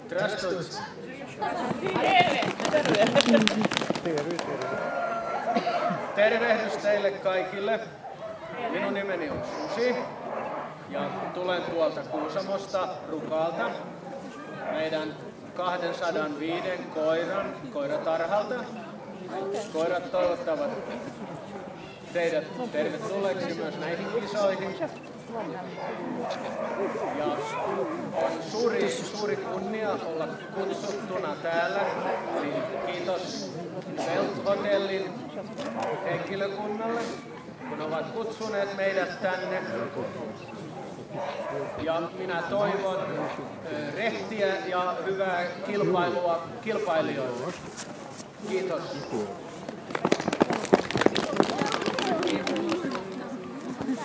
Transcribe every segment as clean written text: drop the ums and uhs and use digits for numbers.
Здравствуйте. Tervehdys teille kaikille. Minun nimeni on Susi ja tulen tuolta Kuusamosta Rukalta, meidän 205 koiratarhalta. Koirat toivottavat teidät tervetulleeksi myös näihin kisoihin. Ja on suuri kunnia olla kutsuttuna täällä. Eli kiitos Welt-hotellin henkilökunnalle, kun ovat kutsuneet meidät tänne. Ja minä toivon rehtiä ja hyvää kilpailua kilpailijoille. Kiitos.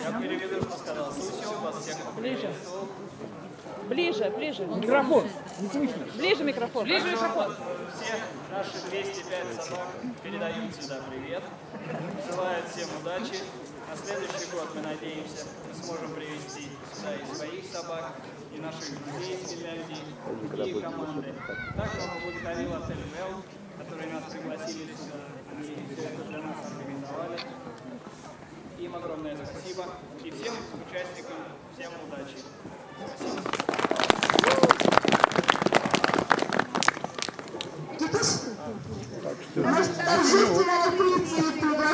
Я переведу, что сказал Сусю, вас всех поприветствовал. Ближе. Микрофон. Ближе микрофон. Все наши 205 собак передают сюда привет. Желают всем удачи. На следующий год мы надеемся, мы сможем привезти сюда и своих собак, и наших друзей из Финляндии, и команды. Также мы благодарим отель Вел, которые нас пригласили сюда, они все это для нас организовали. Им огромное спасибо и всем участникам, всем удачи. Спасибо.